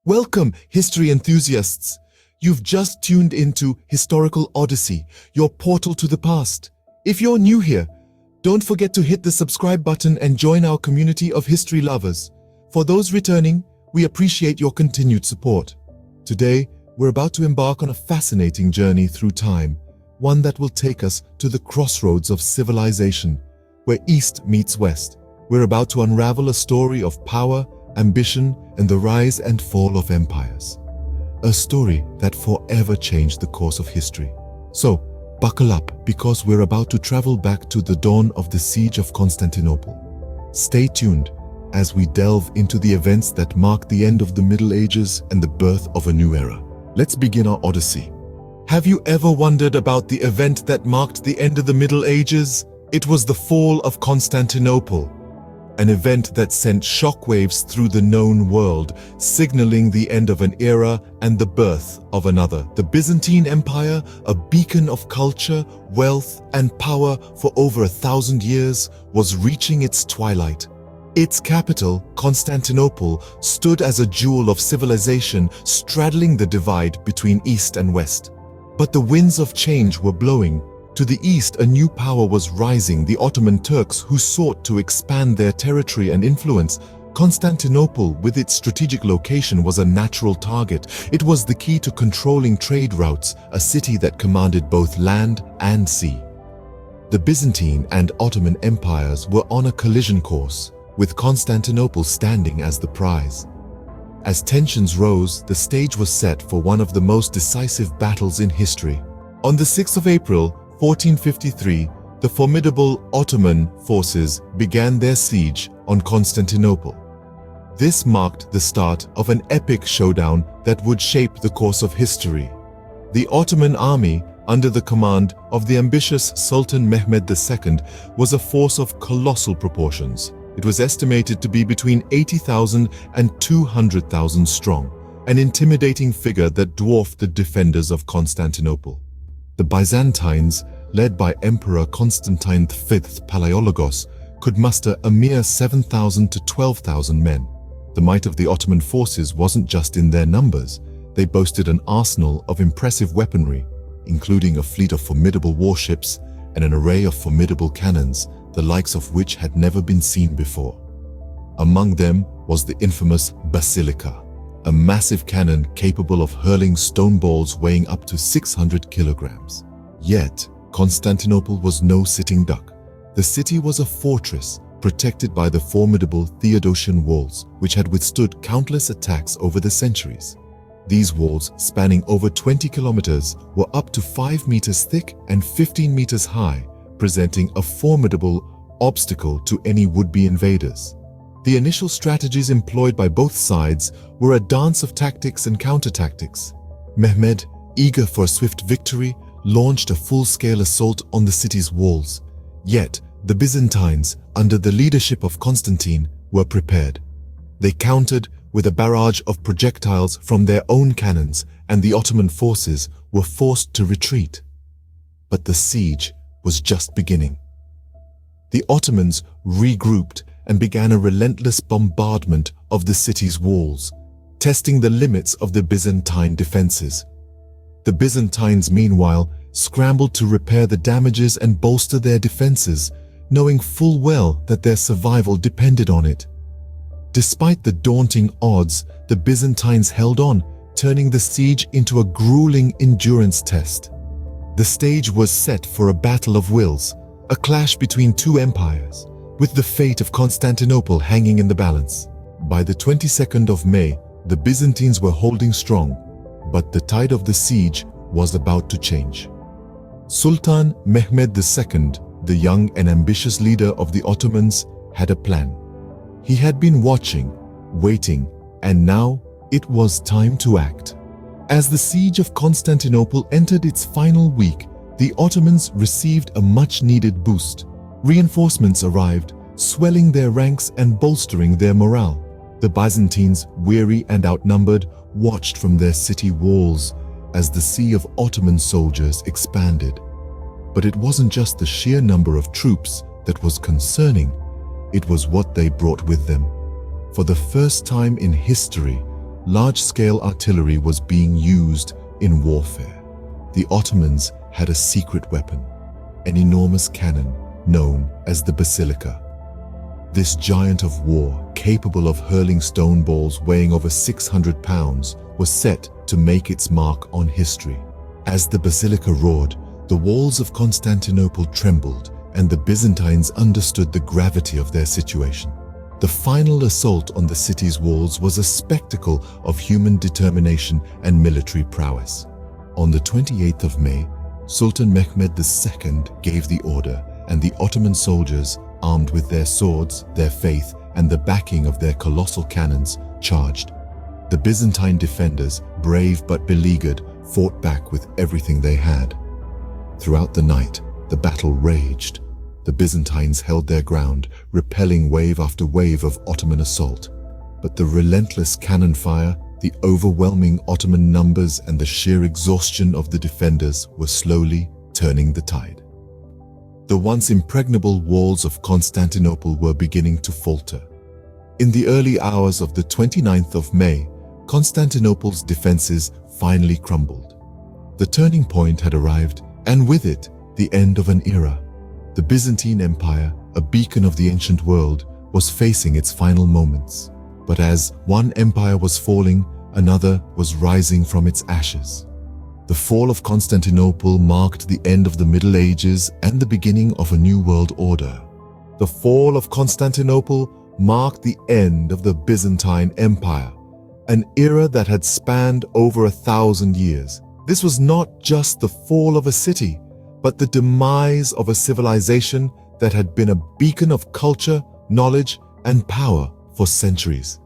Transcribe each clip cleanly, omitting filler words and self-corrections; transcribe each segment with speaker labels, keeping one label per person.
Speaker 1: Welcome, history enthusiasts. You've just tuned into Historical Odyssey, your portal to the past. If you're new here, don't forget to hit the subscribe button and join our community of history lovers. For those returning, we appreciate your continued support. Today, we're about to embark on a fascinating journey through time, one that will take us to the crossroads of civilization, where East meets West. We're about to unravel a story of power, ambition, and the rise and fall of empires. A story that forever changed the course of history. So, buckle up because we're about to travel back to the dawn of the siege of Constantinople. Stay tuned as we delve into the events that marked the end of the Middle Ages and the birth of a new era. Let's begin our Odyssey. Have you ever wondered about the event that marked the end of the Middle Ages? It was the fall of Constantinople. An event that sent shockwaves through the known world, signaling the end of an era and the birth of another. The Byzantine Empire, a beacon of culture, wealth, and power for over 1,000 years, was reaching its twilight. Its capital, Constantinople, stood as a jewel of civilization, straddling the divide between East and West. But the winds of change were blowing. To the east, a new power was rising, the Ottoman Turks, who sought to expand their territory and influence. Constantinople, with its strategic location, was a natural target. It was the key to controlling trade routes, a city that commanded both land and sea. The Byzantine and Ottoman empires were on a collision course, with Constantinople standing as the prize. As tensions rose, the stage was set for one of the most decisive battles in history. On the 6th of April, 1453, the formidable Ottoman forces began their siege on Constantinople. This marked the start of an epic showdown that would shape the course of history. The Ottoman army, under the command of the ambitious Sultan Mehmed II, was a force of colossal proportions. It was estimated to be between 80,000 and 200,000 strong, an intimidating figure that dwarfed the defenders of Constantinople. The Byzantines, led by Emperor Constantine V Palaiologos, could muster a mere 7,000 to 12,000 men. The might of the Ottoman forces wasn't just in their numbers. They boasted an arsenal of impressive weaponry, including a fleet of formidable warships and an array of formidable cannons, the likes of which had never been seen before. Among them was the infamous Basilica, a massive cannon capable of hurling stone balls weighing up to 600 kilograms. Yet, Constantinople was no sitting duck. The city was a fortress, protected by the formidable Theodosian walls, which had withstood countless attacks over the centuries. These walls, spanning over 20 kilometers, were up to 5 meters thick and 15 meters high, presenting a formidable obstacle to any would-be invaders. The initial strategies employed by both sides were a dance of tactics and counter-tactics. Mehmed, eager for a swift victory, launched a full-scale assault on the city's walls. Yet, the Byzantines, under the leadership of Constantine, were prepared. They countered with a barrage of projectiles from their own cannons, and the Ottoman forces were forced to retreat. But the siege was just beginning. The Ottomans regrouped and began a relentless bombardment of the city's walls, testing the limits of the Byzantine defenses. The Byzantines, meanwhile, scrambled to repair the damages and bolster their defenses, knowing full well that their survival depended on it. Despite the daunting odds, the Byzantines held on, turning the siege into a grueling endurance test. The stage was set for a battle of wills, a clash between two empires, with the fate of Constantinople hanging in the balance. By the 22nd of May, the Byzantines were holding strong, but the tide of the siege was about to change. Sultan Mehmed II, the young and ambitious leader of the Ottomans, had a plan. He had been watching, waiting, and now it was time to act. As the siege of Constantinople entered its final week, the Ottomans received a much-needed boost. Reinforcements arrived, swelling their ranks and bolstering their morale. The Byzantines, weary and outnumbered, watched from their city walls as the sea of Ottoman soldiers expanded. But it wasn't just the sheer number of troops that was concerning, it was what they brought with them. For the first time in history, large-scale artillery was being used in warfare. The Ottomans had a secret weapon, an enormous cannon known as the basilica. This giant of war, capable of hurling stone balls weighing over 600 pounds, was set to make its mark on history. As the basilica roared, the walls of Constantinople trembled, and the Byzantines understood the gravity of their situation. The final assault on the city's walls was a spectacle of human determination and military prowess. On the 28th of May, Sultan Mehmed II gave the order, and the Ottoman soldiers, armed with their swords, their faith, and the backing of their colossal cannons, charged. The Byzantine defenders, brave but beleaguered, fought back with everything they had. Throughout the night, the battle raged. The Byzantines held their ground, repelling wave after wave of Ottoman assault. But the relentless cannon fire, the overwhelming Ottoman numbers, and the sheer exhaustion of the defenders were slowly turning the tide. The once impregnable walls of Constantinople were beginning to falter. In the early hours of the 29th of May, Constantinople's defenses finally crumbled. The turning point had arrived, and with it, the end of an era. The Byzantine Empire, a beacon of the ancient world, was facing its final moments. But as one empire was falling, another was rising from its ashes. The fall of Constantinople marked the end of the Middle Ages and the beginning of a new world order. The fall of Constantinople marked the end of the Byzantine Empire, an era that had spanned over 1,000 years. This was not just the fall of a city, but the demise of a civilization that had been a beacon of culture, knowledge, and power for centuries.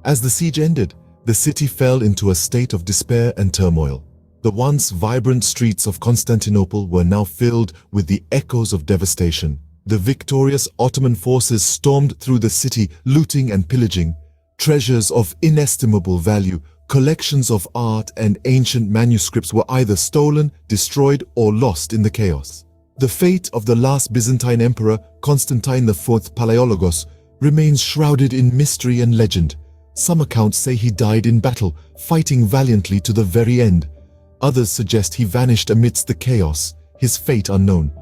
Speaker 1: As the siege ended, the city fell into a state of despair and turmoil. The once vibrant streets of Constantinople were now filled with the echoes of devastation. The victorious Ottoman forces stormed through the city, looting and pillaging. Treasures of inestimable value, collections of art, and ancient manuscripts were either stolen, destroyed, or lost in the chaos. The fate of the last Byzantine emperor, Constantine IV Palaiologos, remains shrouded in mystery and legend. Some accounts say he died in battle, fighting valiantly to the very end. Others suggest he vanished amidst the chaos, his fate unknown.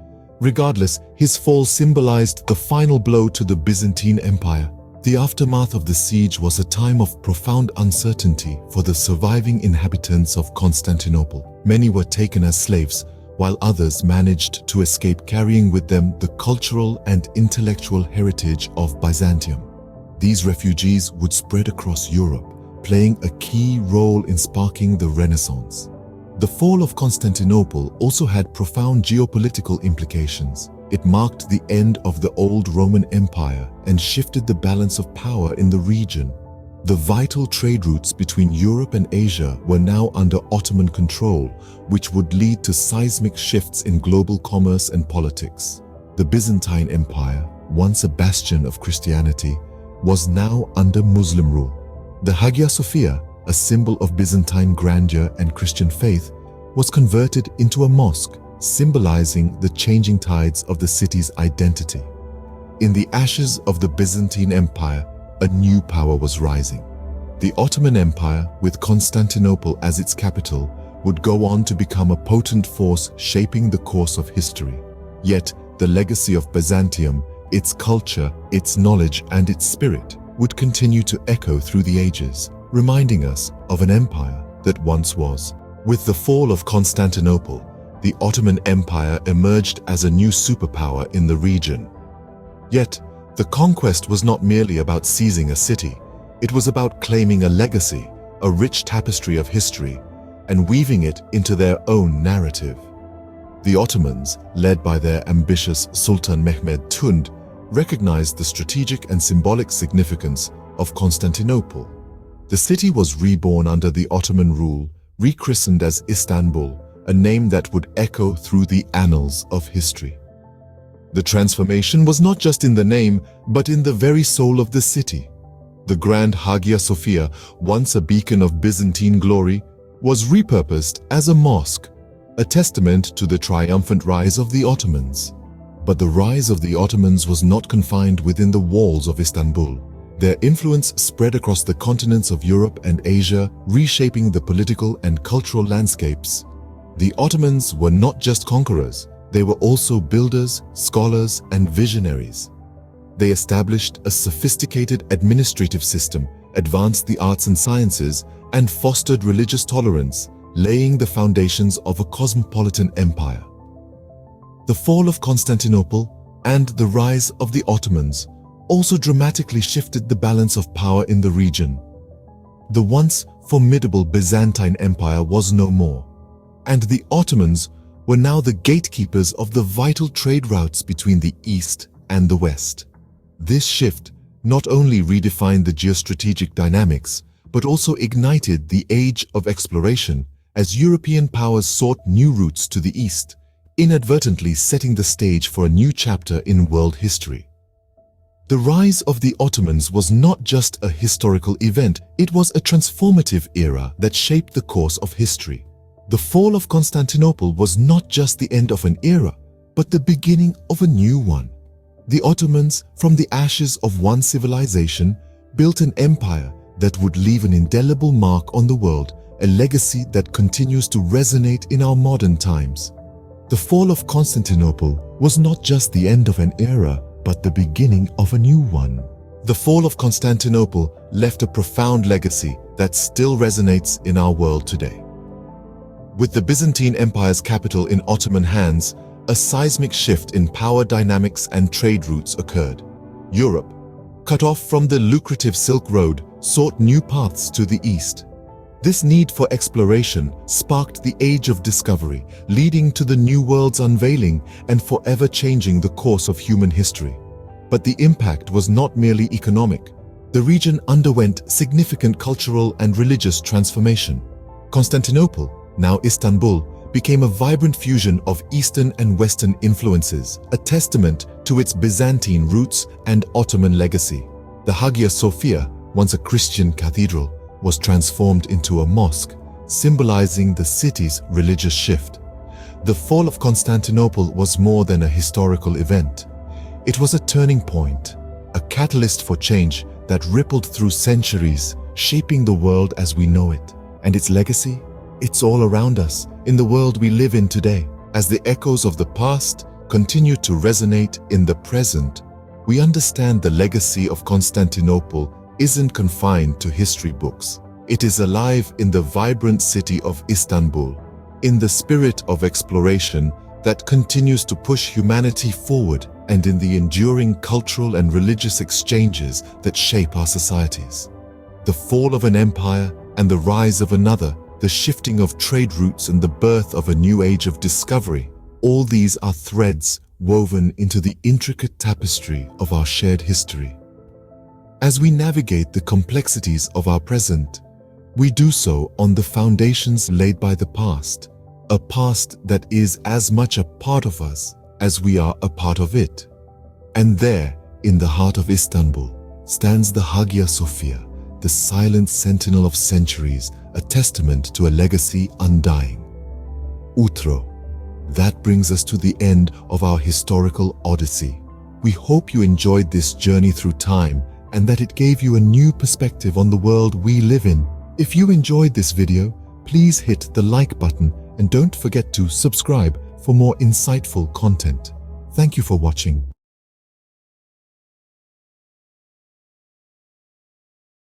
Speaker 1: Regardless, his fall symbolized the final blow to the Byzantine Empire. The aftermath of the siege was a time of profound uncertainty for the surviving inhabitants of Constantinople. Many were taken as slaves, while others managed to escape, carrying with them the cultural and intellectual heritage of Byzantium. These refugees would spread across Europe, playing a key role in sparking the Renaissance. The fall of Constantinople also had profound geopolitical implications. It marked the end of the old Roman Empire and shifted the balance of power in the region. The vital trade routes between Europe and Asia were now under Ottoman control, which would lead to seismic shifts in global commerce and politics. The Byzantine Empire, once a bastion of Christianity, was now under Muslim rule. The Hagia Sophia, a symbol of Byzantine grandeur and Christian faith, was converted into a mosque, symbolizing the changing tides of the city's identity. In the ashes of the Byzantine Empire, a new power was rising. The Ottoman Empire, with Constantinople as its capital, would go on to become a potent force shaping the course of history. Yet, the legacy of Byzantium, its culture, its knowledge, and its spirit would continue to echo through the ages, reminding us of an empire that once was. With the fall of Constantinople, the Ottoman Empire emerged as a new superpower in the region. Yet, the conquest was not merely about seizing a city. It was about claiming a legacy, a rich tapestry of history, and weaving it into their own narrative. The Ottomans, led by their ambitious Sultan Mehmed II, recognized the strategic and symbolic significance of Constantinople. The city was reborn under the Ottoman rule, rechristened as Istanbul, a name that would echo through the annals of history. The transformation was not just in the name, but in the very soul of the city. The grand Hagia Sophia, once a beacon of Byzantine glory, was repurposed as a mosque, a testament to the triumphant rise of the Ottomans. But the rise of the Ottomans was not confined within the walls of Istanbul. Their influence spread across the continents of Europe and Asia, reshaping the political and cultural landscapes. The Ottomans were not just conquerors, they were also builders, scholars, and visionaries. They established a sophisticated administrative system, advanced the arts and sciences, and fostered religious tolerance, laying the foundations of a cosmopolitan empire. The fall of Constantinople and the rise of the Ottomans also dramatically shifted the balance of power in the region. The once formidable Byzantine Empire was no more, and the Ottomans were now the gatekeepers of the vital trade routes between the East and the West. This shift not only redefined the geostrategic dynamics, but also ignited the age of exploration as European powers sought new routes to the East, inadvertently setting the stage for a new chapter in world history. The rise of the Ottomans was not just a historical event, it was a transformative era that shaped the course of history. The fall of Constantinople was not just the end of an era, but the beginning of a new one. The Ottomans, from the ashes of one civilization, built an empire that would leave an indelible mark on the world, a legacy that continues to resonate in our modern times. The fall of Constantinople was not just the end of an era, but the beginning of a new one. The fall of Constantinople left a profound legacy that still resonates in our world today. With the Byzantine Empire's capital in Ottoman hands, a seismic shift in power dynamics and trade routes occurred. Europe, cut off from the lucrative Silk Road, sought new paths to the east. This need for exploration sparked the Age of Discovery, leading to the New World's unveiling and forever changing the course of human history. But the impact was not merely economic. The region underwent significant cultural and religious transformation. Constantinople, now Istanbul, became a vibrant fusion of Eastern and Western influences, a testament to its Byzantine roots and Ottoman legacy. The Hagia Sophia, once a Christian cathedral, was transformed into a mosque, symbolizing the city's religious shift. The fall of Constantinople was more than a historical event. It was a turning point, a catalyst for change that rippled through centuries, shaping the world as we know it. And its legacy? It's all around us, in the world we live in today. As the echoes of the past continue to resonate in the present, we understand the legacy of Constantinople isn't confined to history books. It is alive in the vibrant city of Istanbul, in the spirit of exploration that continues to push humanity forward, and in the enduring cultural and religious exchanges that shape our societies. The fall of an empire and the rise of another, the shifting of trade routes and the birth of a new age of discovery, all these are threads woven into the intricate tapestry of our shared history. As we navigate the complexities of our present, we do so on the foundations laid by the past, a past that is as much a part of us as we are a part of it. And there, in the heart of Istanbul, stands the Hagia Sophia, the silent sentinel of centuries, a testament to a legacy undying. Outro. That brings us to the end of our historical odyssey. We hope you enjoyed this journey through time and that it gave you a new perspective on the world we live in. If you enjoyed this video, please hit the like button and don't forget to subscribe for more insightful content. Thank you for watching.